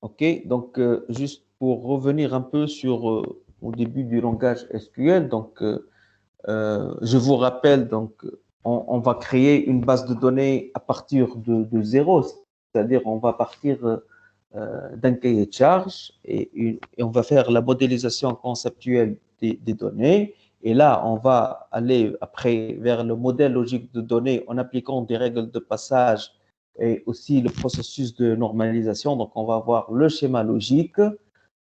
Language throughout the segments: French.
OK, donc juste pour revenir un peu sur au début du langage SQL, donc je vous rappelle, donc on va créer une base de données à partir de zéro, c'est-à-dire on va partir d'un cahier de charge et on va faire la modélisation conceptuelle des données. Et là, on va aller après vers le modèle logique de données en appliquant des règles de passage et aussi le processus de normalisation. Donc, on va avoir le schéma logique.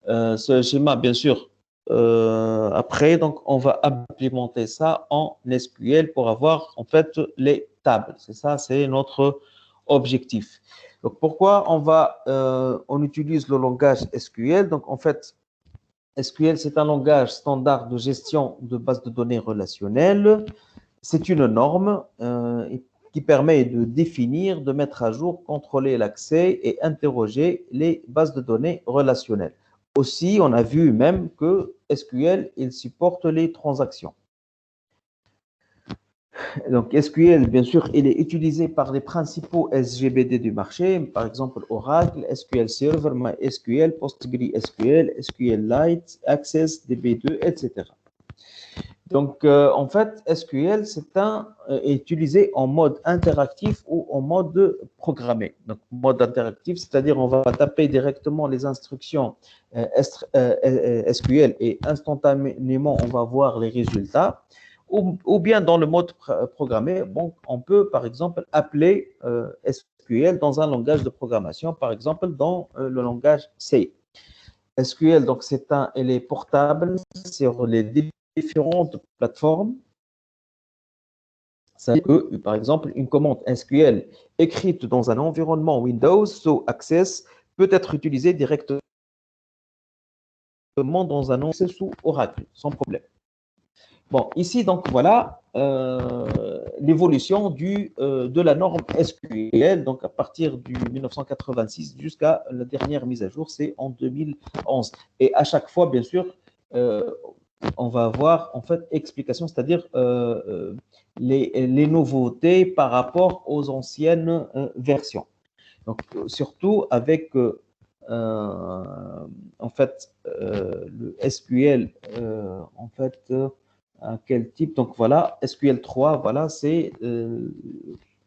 Ce schéma, bien sûr, après, donc, on va implémenter ça en SQL pour avoir en fait les tables. C'est ça, c'est notre objectif. Donc, pourquoi on utilise le langage SQL? Donc, en fait, SQL, c'est un langage standard de gestion de bases de données relationnelles. C'est une norme qui permet de définir, de mettre à jour, contrôler l'accès et interroger les bases de données relationnelles. Aussi, on a vu même que SQL, il supporte les transactions. Donc, SQL, bien sûr, il est utilisé par les principaux SGBD du marché, par exemple Oracle, SQL Server, MySQL, PostgreSQL, SQLite, Access, DB2, etc. Donc, en fait, SQL, est utilisé en mode interactif ou en mode programmé. Donc, mode interactif, c'est-à-dire on va taper directement les instructions SQL et instantanément, on va voir les résultats. Ou bien dans le mode programmé, bon, on peut, par exemple, appeler SQL dans un langage de programmation, par exemple, dans le langage C. SQL, donc, elle est portable sur les différentes plateformes. C'est que, par exemple, une commande SQL écrite dans un environnement Windows sous Access peut être utilisée directement dans un accès sous Oracle, sans problème. Bon, ici, donc, voilà l'évolution de la norme SQL, donc à partir du 1986 jusqu'à la dernière mise à jour, c'est en 2011. Et à chaque fois, bien sûr, on va avoir en fait explication, c'est-à-dire les nouveautés par rapport aux anciennes versions. Donc, surtout avec en fait le SQL, en fait, à quel type? Donc voilà, SQL 3, voilà, c'est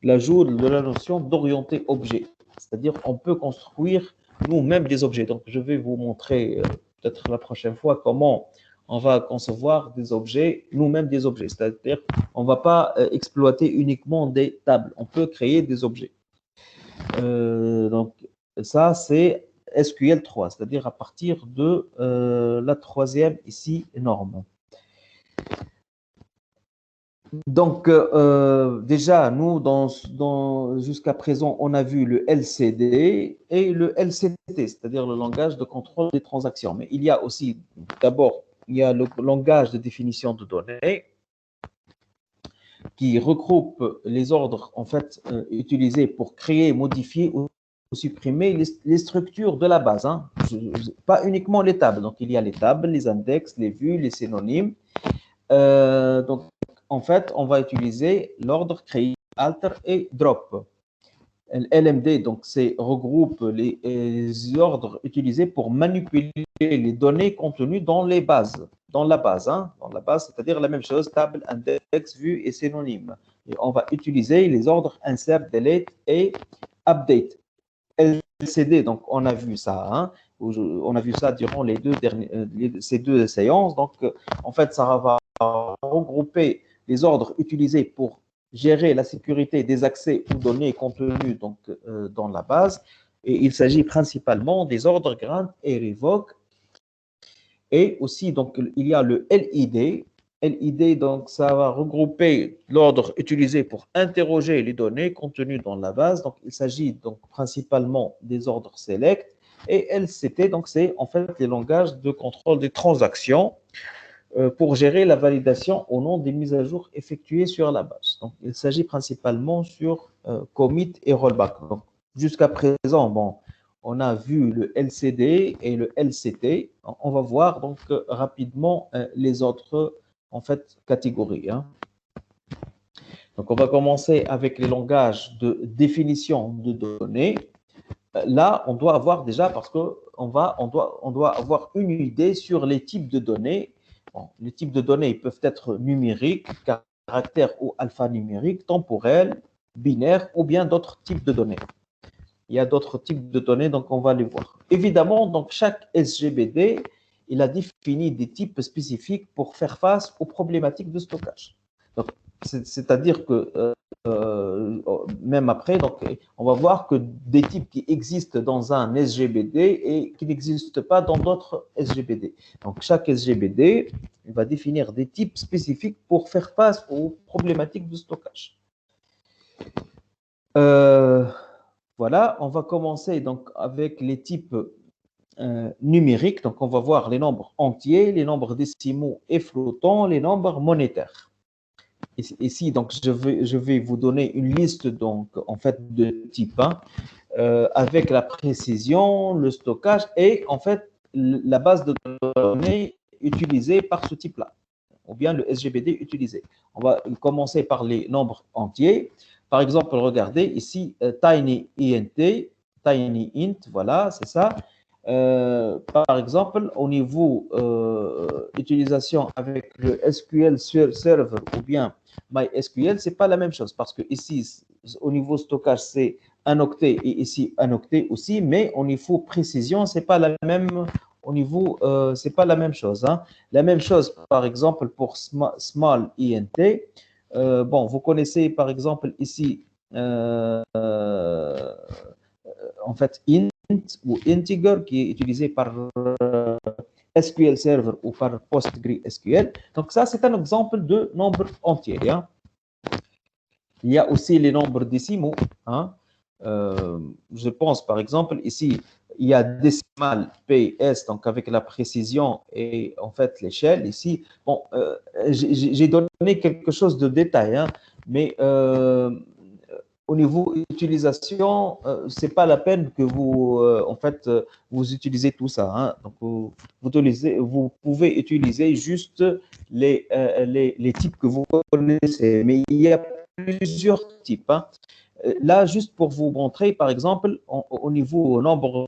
l'ajout de la notion d'orienté objet. C'est-à-dire on peut construire nous-mêmes des objets. Donc je vais vous montrer peut-être la prochaine fois comment on va concevoir des objets, nous-mêmes des objets. C'est-à-dire on ne va pas exploiter uniquement des tables, on peut créer des objets. Donc ça, c'est SQL 3, c'est-à-dire à partir de la troisième ici norme. Donc, déjà, nous, jusqu'à présent, on a vu le LCD et le LCT, c'est-à-dire le langage de contrôle des transactions. Mais il y a aussi, d'abord, il y a le langage de définition de données qui regroupe les ordres en fait utilisés pour créer, modifier ou supprimer les structures de la base. Hein. Pas uniquement les tables. Donc, il y a les tables, les index, les vues, les synonymes. Donc, en fait, on va utiliser l'ordre create, alter et drop. LMD, donc, c'est regroupe les ordres utilisés pour manipuler les données contenues dans les bases, dans la base, c'est-à-dire la même chose, table, index, vue et synonyme. Et on va utiliser les ordres insert, delete et update. LCD, donc on a vu ça, hein, on a vu ça durant ces deux séances. Donc, en fait, ça va regrouper les ordres utilisés pour gérer la sécurité des accès aux données contenues donc, dans la base. Et il s'agit principalement des ordres grant et revoke. Et aussi, donc, il y a le LID. LID, donc, ça va regrouper l'ordre utilisé pour interroger les données contenues dans la base. Donc, il s'agit donc principalement des ordres select. Et LCT, donc, c'est en fait les langages de contrôle des transactions pour gérer la validation au nom des mises à jour effectuées sur la base. Donc, il s'agit principalement sur commit et rollback. Jusqu'à présent, bon, on a vu le LCD et le LCT. On va voir donc rapidement les autres en fait catégories. Hein. Donc, on va commencer avec les langages de définition de données. là, on doit avoir déjà, parce on doit avoir une idée sur les types de données. Bon, les types de données peuvent être numériques, caractères ou alphanumériques, temporels, binaires ou bien d'autres types de données. Il y a d'autres types de données, donc on va les voir. Évidemment, donc chaque SGBD, il a défini des types spécifiques pour faire face aux problématiques de stockage. Donc, c'est-à-dire que même après, donc, on va voir que des types qui existent dans un SGBD et qui n'existent pas dans d'autres SGBD. Donc, chaque SGBD il va définir des types spécifiques pour faire face aux problématiques de stockage. Voilà, on va commencer donc avec les types numériques. Donc, on va voir les nombres entiers, les nombres décimaux et flottants, les nombres monétaires. Ici, donc, je vais vous donner une liste donc, en fait, de types avec la précision, le stockage et en fait la base de données utilisée par ce type-là, ou bien le SGBD utilisé. On va commencer par les nombres entiers. Par exemple, regardez ici, tiny int, voilà, c'est ça. Par exemple, au niveau utilisation avec le SQL Server ou bien MySQL, c'est pas la même chose parce que ici, au niveau stockage, c'est un octet et ici un octet aussi, mais au niveau précision, c'est pas la même. Au niveau, c'est pas la même chose. Hein. La même chose, par exemple, pour small int. Bon, vous connaissez par exemple ici, en fait, int ou integer qui est utilisé par SQL Server ou par PostgreSQL. Donc ça, c'est un exemple de nombre entier. Hein. Il y a aussi les nombres décimaux. Hein. Je pense par exemple ici, il y a décimal PS, donc avec la précision et en fait l'échelle ici. Bon, j'ai donné quelque chose de détail, hein, mais au niveau utilisation, c'est pas la peine que vous, en fait, vous utilisez tout ça. Hein. Donc, vous pouvez utiliser juste les types que vous connaissez, mais il y a plusieurs types. Hein. Là, juste pour vous montrer, par exemple, au niveau nombre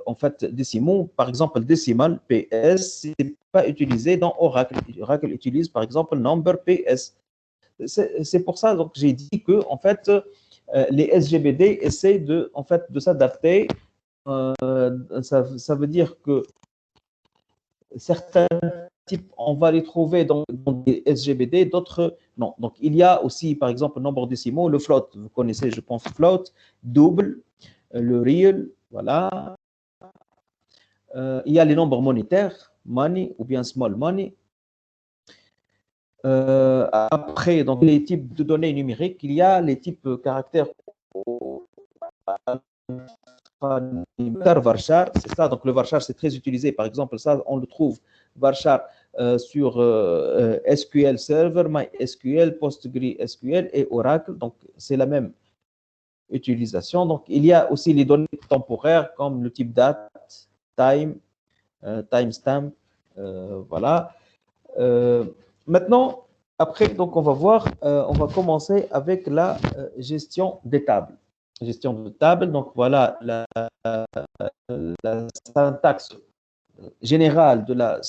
en fait décimaux, par exemple décimal PS, c'est pas utilisé dans Oracle. Oracle utilise par exemple number PS. C'est pour ça donc j'ai dit que en fait les SGBD essaient de en fait de s'adapter. Ça veut dire que certains types, on va les trouver dans des SGBD, d'autres non. Donc, il y a aussi, par exemple, le nombre décimaux, le float, vous connaissez, je pense, float, double, le real, voilà. Il y a les nombres monétaires, money ou bien small money. Après, donc, les types de données numériques, il y a les types caractères varchar, c'est ça. Donc le varchar, c'est très utilisé. Par exemple, ça, on le trouve varchar sur SQL Server, MySQL, PostgreSQL et Oracle. Donc c'est la même utilisation. Donc il y a aussi les données temporaires comme le type date, time, timestamp, voilà. Maintenant, après, donc on va voir, on va commencer avec la gestion des tables. Gestion de table, donc voilà la syntaxe générale de la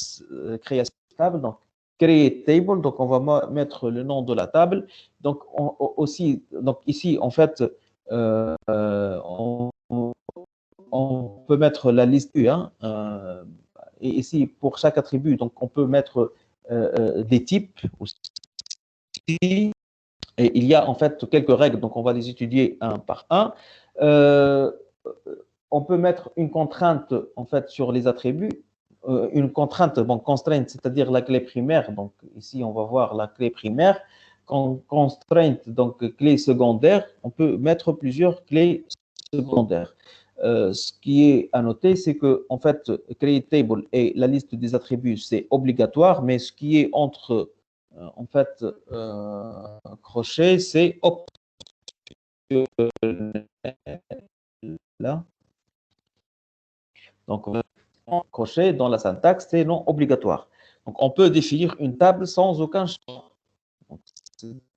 création de table. Donc, create table, donc on va mettre le nom de la table. Donc, aussi, donc ici, en fait, on peut mettre la liste U. Hein, et ici, pour chaque attribut, donc on peut mettre des types aussi. Et il y a en fait quelques règles, donc on va les étudier un par un. On peut mettre une contrainte en fait sur les attributs, une contrainte, bon, constraint, c'est-à-dire la clé primaire. Donc ici, on va voir la clé primaire. Constraint, donc clé secondaire, on peut mettre plusieurs clés secondaires. Ce qui est à noter, c'est que en fait, create table et la liste des attributs, c'est obligatoire, mais ce qui est entre en fait, crochet, c'est là. Donc, crochet dans la syntaxe, c'est non obligatoire. Donc, on peut définir une table sans aucun champ.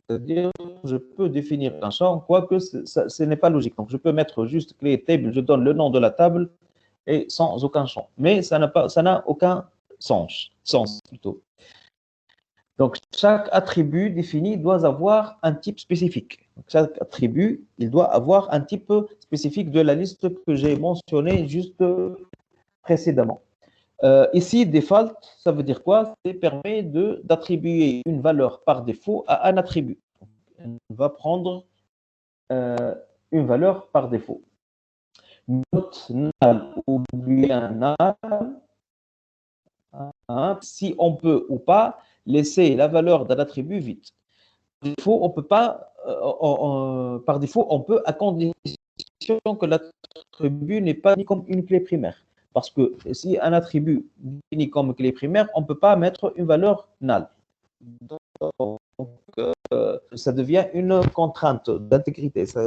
C'est-à-dire, je peux définir un champ, quoique ce n'est pas logique. Donc, je peux mettre juste clé table, je donne le nom de la table et sans aucun champ. Mais ça n'a aucun sens plutôt. Donc, chaque attribut défini doit avoir un type spécifique. Donc, chaque attribut, il doit avoir un type spécifique de la liste que j'ai mentionnée juste précédemment. Ici, default, ça veut dire quoi? Ça permet d'attribuer une valeur par défaut à un attribut. On va prendre une valeur par défaut. Not null ou bien null, si on peut ou pas laisser la valeur d'un attribut vide. Par défaut, on peut pas, par défaut, on peut à condition que l'attribut n'est pas ni comme une clé primaire. Parce que si un attribut défini comme clé primaire, on ne peut pas mettre une valeur null. Donc, ça devient une contrainte d'intégrité. C'est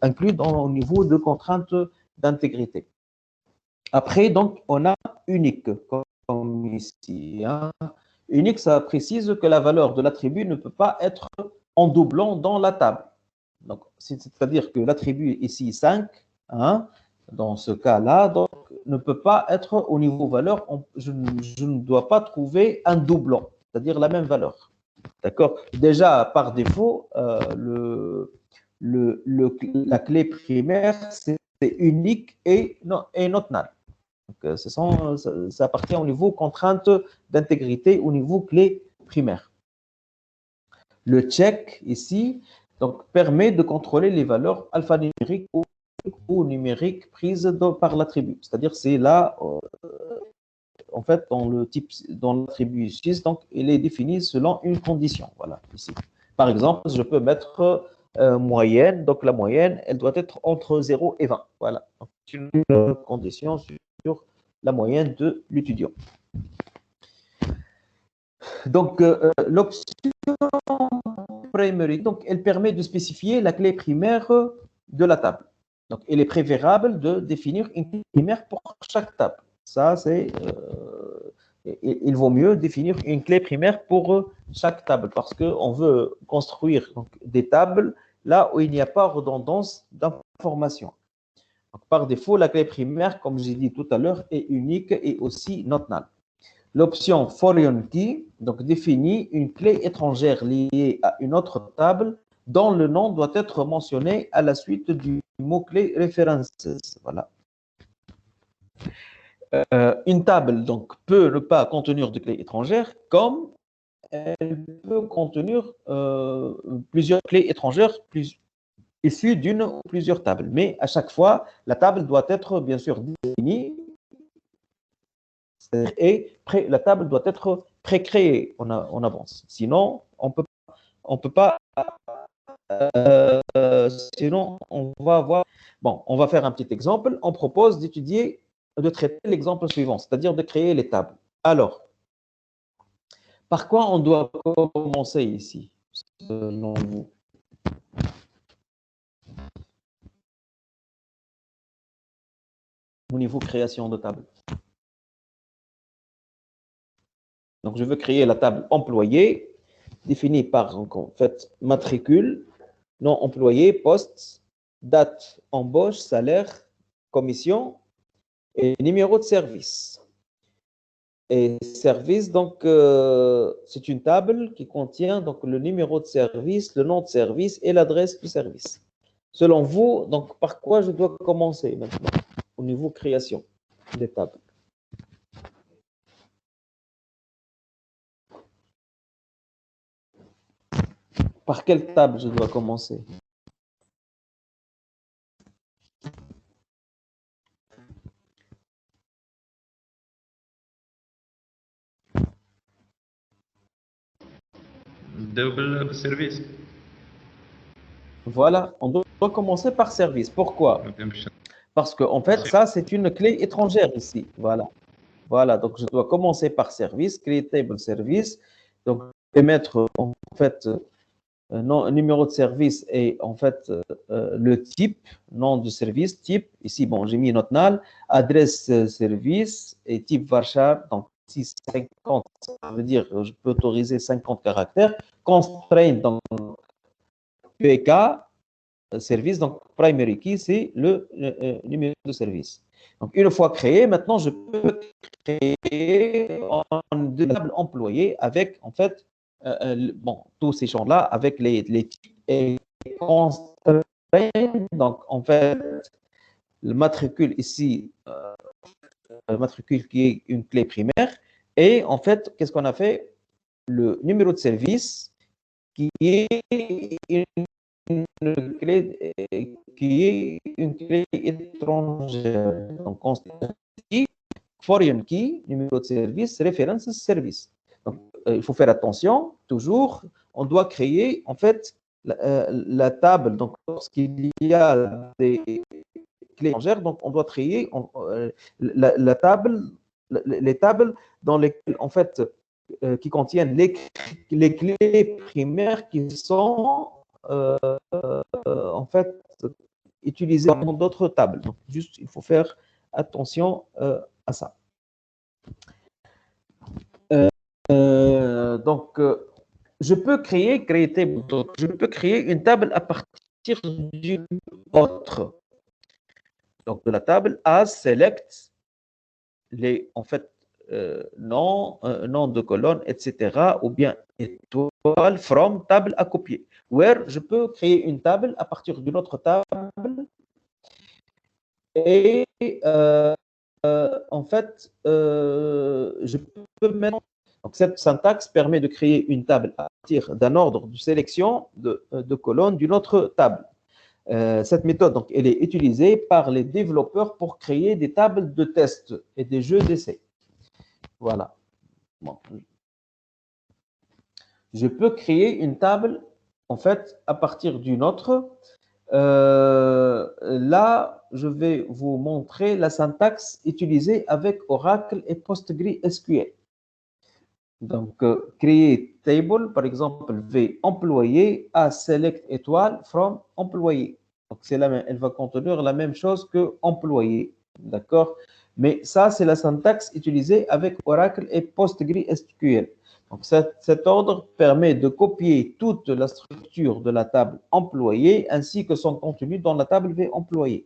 inclus au niveau de contrainte d'intégrité. Après, donc, on a unique, comme ici. Hein. Unique, ça précise que la valeur de l'attribut ne peut pas être en doublant dans la table. Donc, c'est-à-dire que l'attribut ici 5, hein, dans ce cas-là, donc, ne peut pas être au niveau valeur. Je ne dois pas trouver un doublon, c'est-à-dire la même valeur. D'accord? Déjà, par défaut, la clé primaire, c'est unique et not null. Donc, ça appartient au niveau contrainte d'intégrité, au niveau clé primaire. Le check ici donc, permet de contrôler les valeurs alphanumériques ou numériques prises par l'attribut. C'est-à-dire c'est là, en fait, dans l'attribut 6, donc il est défini selon une condition. Voilà, ici. Par exemple, je peux mettre moyenne. Donc la moyenne, elle doit être entre 0 et 20. Voilà, c'est une condition sur la moyenne de l'étudiant. Donc, l'option primary, donc, elle permet de spécifier la clé primaire de la table. Donc, il est préférable de définir une clé primaire pour chaque table. Ça, c'est... il vaut mieux définir une clé primaire pour chaque table parce qu'on veut construire donc, des tables là où il n'y a pas redondance d'informations. Par défaut, la clé primaire, comme j'ai dit tout à l'heure, est unique et aussi not null. L'option foreign key donc, définit une clé étrangère liée à une autre table dont le nom doit être mentionné à la suite du mot-clé references. Voilà. Une table donc, peut ne pas contenir de clés étrangères comme elle peut contenir plusieurs clés étrangères issues d'une ou plusieurs tables. Mais à chaque fois, la table doit être bien sûr définie et la table doit être pré-créée en avance. Sinon, on peut pas. Sinon, on va avoir. Bon, on va faire un petit exemple. On propose d'étudier, de traiter l'exemple suivant, c'est-à-dire de créer les tables. Alors, par quoi on doit commencer ici, selon vous? Au niveau création de table. Donc, je veux créer la table employé, définie par, en fait, matricule, nom employé, poste, date, embauche, salaire, commission et numéro de service. Et service, donc, c'est une table qui contient donc, le numéro de service, le nom de service et l'adresse du service. Selon vous, donc, par quoi je dois commencer maintenant au niveau création des tables? Par quelle table je dois commencer? Double service. Voilà, on doit commencer par service. Pourquoi? Parce que, en fait, ça, c'est une clé étrangère ici. Voilà. Voilà, donc je dois commencer par service, create table service. Donc, je vais mettre, en fait, numéro de service et, en fait, le type, nom de service, type. Ici, bon, j'ai mis not null, adresse service et type varchar. Donc, ici 50, ça veut dire que je peux autoriser 50 caractères. Constraint, donc PK, service, donc primary key, c'est le numéro de service. Donc, une fois créé, maintenant, je peux créer deux tables employées avec, en fait, bon, tous ces champs-là, avec les types et constraints. Donc, en fait, le matricule ici, le matricule qui est une clé primaire. Et en fait, qu'est-ce qu'on a fait? Le numéro de service qui est une clé, qui est une clé étrangère. Donc, on dit foreign key, numéro de service, référence service. Donc, il faut faire attention, toujours, on doit créer, en fait, la table. Donc, lorsqu'il y a des clés étrangères, donc on doit créer la table, les tables dans lesquelles, en fait, qui contiennent les clés primaires qui sont en fait utilisées dans d'autres tables. Donc, juste, il faut faire attention à ça. Donc, je peux créer table. Donc, je peux créer une table à partir d'une autre. Donc, de la table as select les, en fait, nom de colonne, etc. Ou bien étoile from table à copier. Where je peux créer une table à partir d'une autre table et en fait, je peux maintenant. Donc, cette syntaxe permet de créer une table à partir d'un ordre de sélection de colonnes d'une autre table. Cette méthode, donc, elle est utilisée par les développeurs pour créer des tables de test et des jeux d'essai. Voilà. Bon. Je peux créer une table, en fait, à partir d'une autre. Là, je vais vous montrer la syntaxe utilisée avec Oracle et PostgreSQL. Donc, créer table, par exemple, V employé à select étoile from employé. Donc, c'est la même, elle va contenir la même chose que employé. D'accord? Mais ça, c'est la syntaxe utilisée avec Oracle et PostgreSQL. Donc, cet ordre permet de copier toute la structure de la table employée ainsi que son contenu dans la table V employé.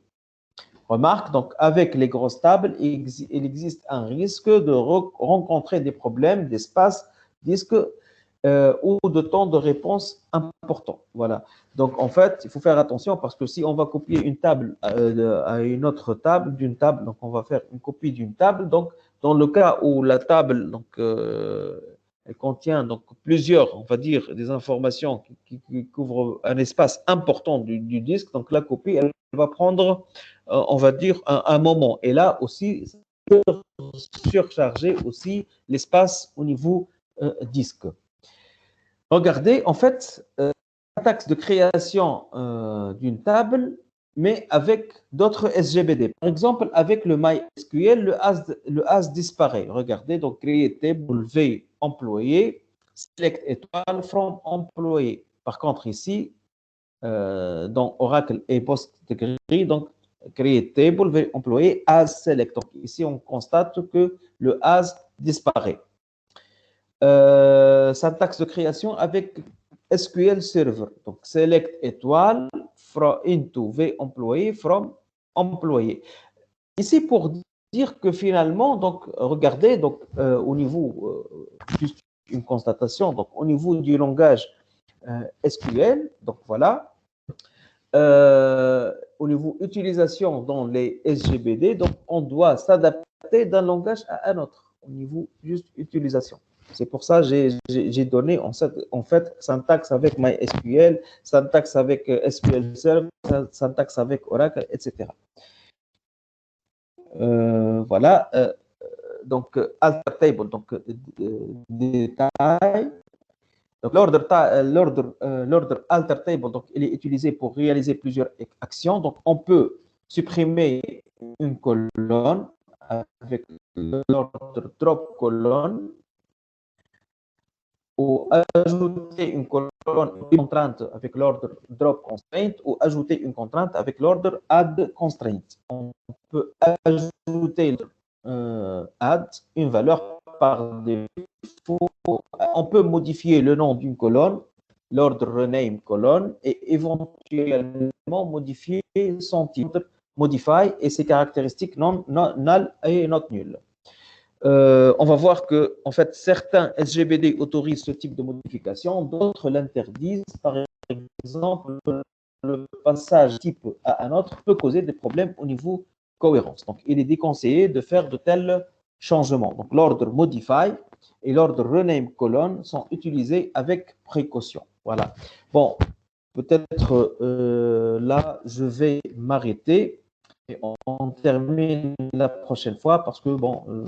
Remarque, donc, avec les grosses tables, il existe un risque de rencontrer des problèmes d'espace, disque ou de temps de réponse important. Voilà. Donc, en fait, il faut faire attention parce que si on va copier une table à une autre table, d'une table, donc on va faire une copie d'une table. Donc, dans le cas où la table, donc, elle contient donc plusieurs, on va dire, des informations qui couvrent un espace important du disque, donc la copie, elle va prendre on va dire, un moment. Et là aussi, surcharger aussi l'espace au niveau disque. Regardez, en fait, syntaxe de création d'une table, mais avec d'autres SGBD. Par exemple, avec le MySQL, le as disparaît. Regardez, donc créer table V employé, select étoile from employé. Par contre, ici, dans Oracle et PostgreSQL, donc créer table V employé as select. Donc, ici, on constate que le as disparaît. Syntaxe de création avec SQL Server. Donc, select étoile from into V employé from employé. Ici, pour dire que finalement, donc, regardez, donc, au niveau, juste une constatation, donc, au niveau du langage SQL, donc voilà, au niveau utilisation dans les SGBD, donc on doit s'adapter d'un langage à un autre au niveau juste utilisation. C'est pour ça que j'ai donné en fait syntaxe avec MySQL, syntaxe avec SQL Server, syntaxe avec Oracle, etc. Voilà. Donc, alter table, donc détail. L'ordre alter table, donc, il est utilisé pour réaliser plusieurs actions. Donc, on peut supprimer une colonne avec l'ordre drop colonne ou ajouter une colonne, une contrainte avec l'ordre drop constraint ou ajouter une contrainte avec l'ordre add constraint. On peut ajouter add une valeur par défaut, on peut modifier le nom d'une colonne, l'ordre rename colonne, et éventuellement modifier son titre, modify, et ses caractéristiques null et not null. On va voir que, en fait, certains SGBD autorisent ce type de modification, d'autres l'interdisent. Par exemple, le passage type à un autre peut causer des problèmes au niveau cohérence. Donc, il est déconseillé de faire de tels changements. Donc, l'ordre modify et l'ordre rename colonne sont utilisés avec précaution. Voilà. Bon, peut-être là, je vais m'arrêter et on termine la prochaine fois parce que, bon,